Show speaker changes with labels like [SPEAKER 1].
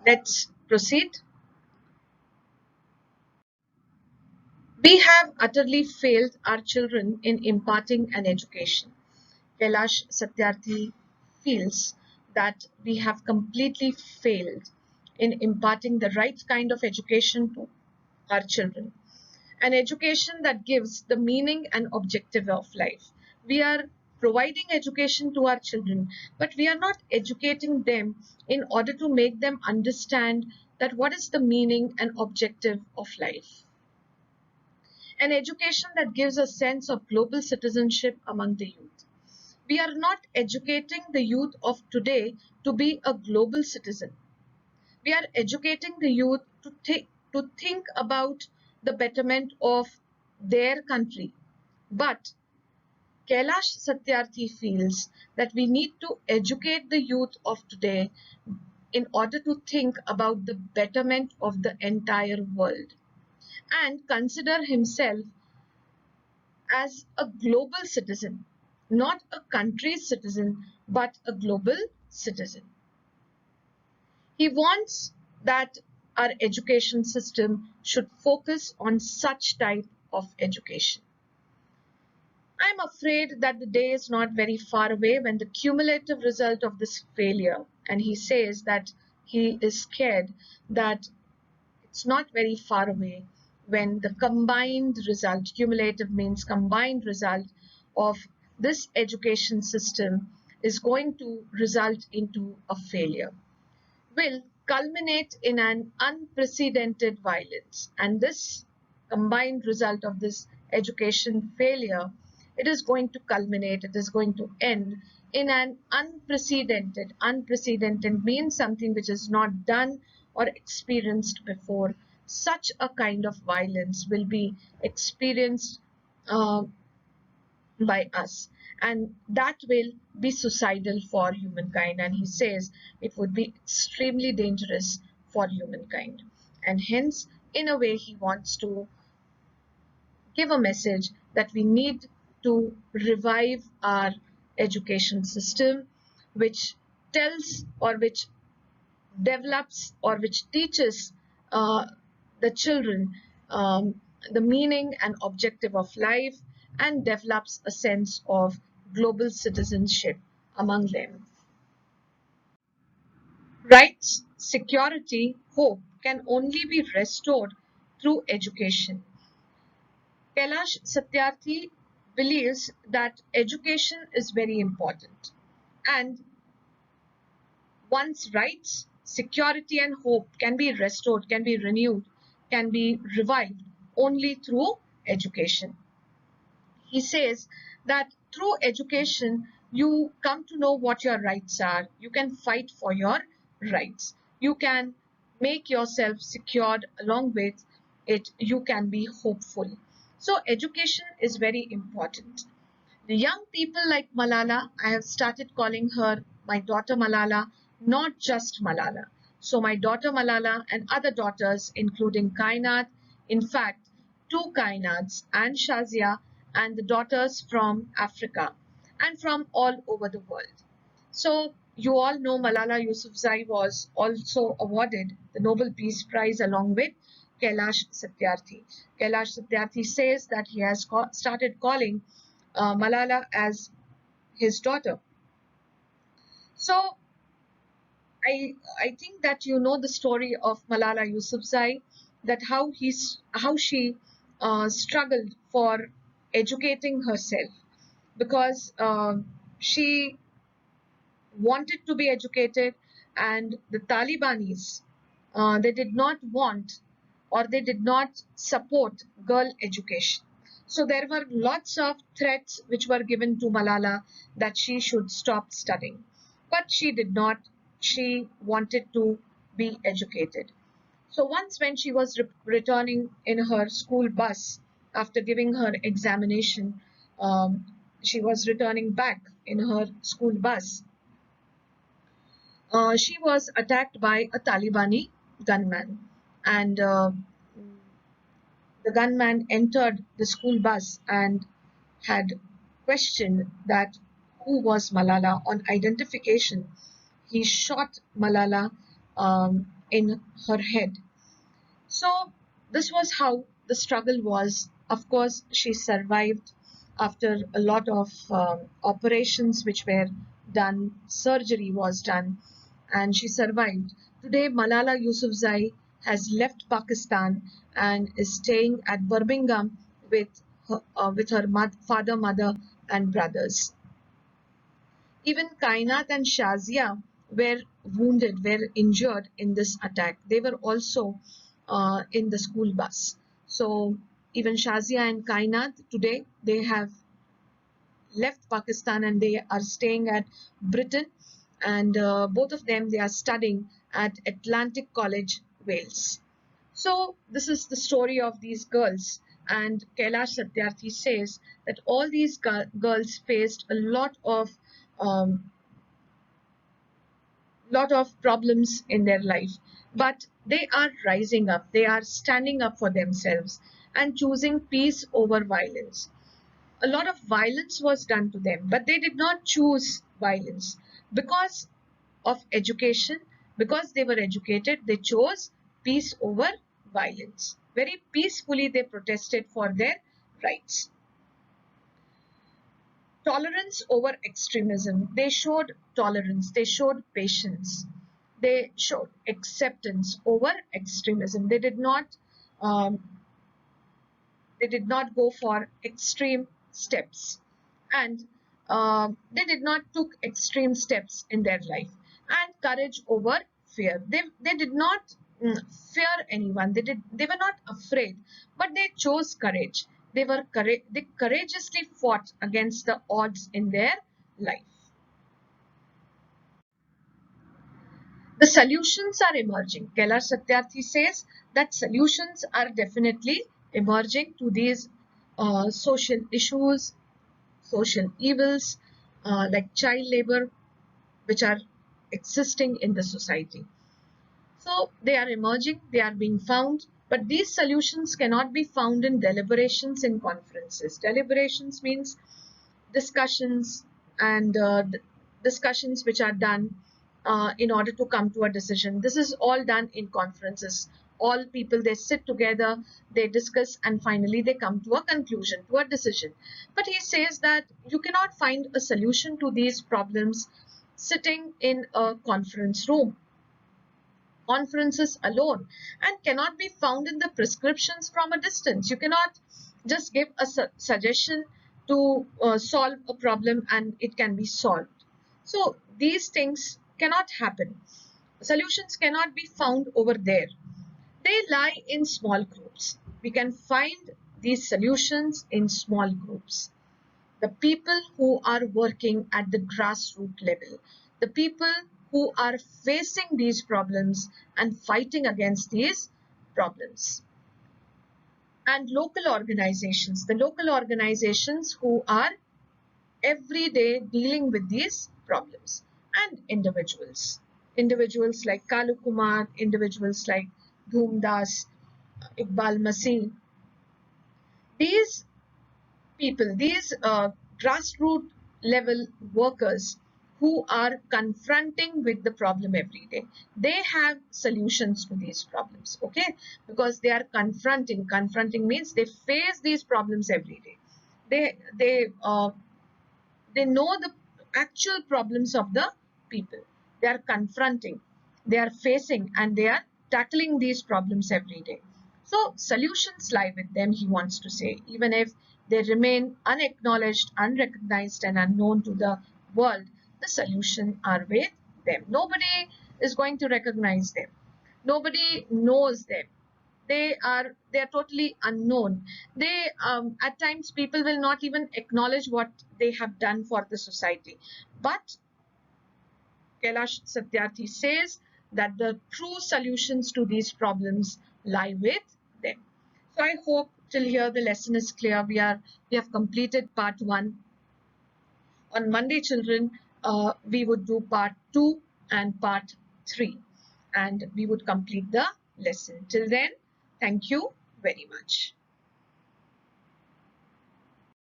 [SPEAKER 1] Let's proceed. We have utterly failed our children in imparting an education. Kailash Satyarthi feels that we have completely failed in imparting the right kind of education to our children. An education that gives the meaning and objective of life. We are providing education to our children, but we are not educating them in order to make them understand that what is the meaning and objective of life. An education that gives a sense of global citizenship among the youth. We are not educating the youth of today to be a global citizen. We are educating the youth to think about the betterment of their country. But Kailash Satyarthi feels that we need to educate the youth of today in order to think about the betterment of the entire world and consider himself as a global citizen, not a country's citizen, but a global citizen. He wants that our education system should focus on such type of education. I'm afraid that the day is not very far away when the cumulative result of this failure, and he says that he is scared that it's not very far away when the combined result, cumulative means combined result of this education system is going to result into a failure, will culminate in an unprecedented violence. And this combined result of this education failure, it is going to culminate, it is going to end in an unprecedented means something which is not done or experienced before. Such a kind of violence will be experienced uh, by us, and that will be suicidal for humankind, and he says it would be extremely dangerous for humankind, and hence in a way he wants to give a message that we need to revive our education system, which tells or which develops or which teaches uh, the children the meaning and objective of life and develops a sense of global citizenship among them. Rights, security, hope can only be restored through education. Kailash Satyarthi believes that education is very important and one's rights, security, and hope can be restored, can be renewed, can be revived only through education. He says that through education, you come to know what your rights are. You can fight for your rights. You can make yourself secured along with it. You can be hopeful. So, education is very important. The young people like Malala, I have started calling her my daughter Malala, not just Malala. So my daughter Malala and other daughters, including Kainat, in fact, two Kainats and Shazia, and the daughters from Africa and from all over the world. So you all know Malala Yousafzai was also awarded the Nobel Peace Prize along with Kailash Satyarthi. Kailash Satyarthi says that he has started calling Malala as his daughter. So I think that you know the story of Malala Yousafzai, that how she struggled for educating herself because she wanted to be educated, and the Talibanis they did not want or they did not support girl education. So there were lots of threats which were given to Malala that she should stop studying. But she did not. She wanted to be educated. So once when she was returning in her school bus after giving her examination, um, she was returning back in her school bus. She was attacked by a Talibani gunman, and the gunman entered the school bus and had questioned that who was Malala. On identification, he shot Malala in her head. So this was how the struggle was. Of course, she survived after a lot of operations which were done, surgery was done, and she survived. Today, Malala Yousafzai has left Pakistan and is staying at Birmingham with her father, mother, and brothers. Even Kainat and Shazia were wounded, were injured in this attack. They were also in the school bus. So even Shazia and Kainat today, they have left Pakistan and they are staying at Britain. And both of them, they are studying at Atlantic College, Wales. So this is the story of these girls. And Kailash Satyarthi says that all these girls faced a um, lot of problems in their life, but they are rising up, they are standing up for themselves and choosing peace over violence. A lot of violence was done to them, but they did not choose violence because of education. Because they were educated, they chose peace over violence. Very peacefully they protested for their rights. Tolerance over extremism. They showed tolerance, they showed patience, they showed acceptance over extremism. Um, they did not go for extreme steps, and they did not took extreme steps in their life. And courage over fear. They did not fear anyone. They were not afraid, but they chose courage. They courageously fought against the odds in their life. The solutions are emerging. Kailash Satyarthi says that solutions are definitely emerging to these social issues, social evils like child labor, which are existing in the society. So they are emerging, they are being found, but these solutions cannot be found in deliberations in conferences. Deliberations means discussions and discussions which are done in order to come to a decision. This is all done in conferences. All people, they sit together, they discuss, and finally they come to a conclusion, to a decision. But he says that you cannot find a solution to these problems sitting in a conference room. Conferences alone and cannot be found in the prescriptions from a distance. You cannot just give a suggestion to solve a problem and it can be solved. So these things cannot happen. Solutions cannot be found over there. They lie in small groups. We can find these solutions in small groups. The people who are working at the grassroots level, the people who are facing these problems and fighting against these problems. And local organizations, the local organizations who are every day dealing with these problems, and individuals. Individuals like Kalu Kumar, individuals like Dhoomdas, Iqbal Masih. These people, these grassroots level workers who are confronting with the problem every day, they have solutions to these problems, okay? Because they are confronting. Confronting means they face these problems every day. They know the actual problems of the people. They are confronting, they are facing, and they are tackling these problems every day. So solutions lie with them, he wants to say, even if they remain unacknowledged, unrecognized, and unknown to the world, the solutions are with them. Nobody is going to recognize them. Nobody knows them. They are totally unknown. They at times people will not even acknowledge what they have done for the society. But Kailash Satyarthi says that the true solutions to these problems lie with them. So I hope till here the lesson is clear. We have completed part 1. On Monday, children, we would do part 2 and part 3, and we would complete the lesson. Till then, thank you very much.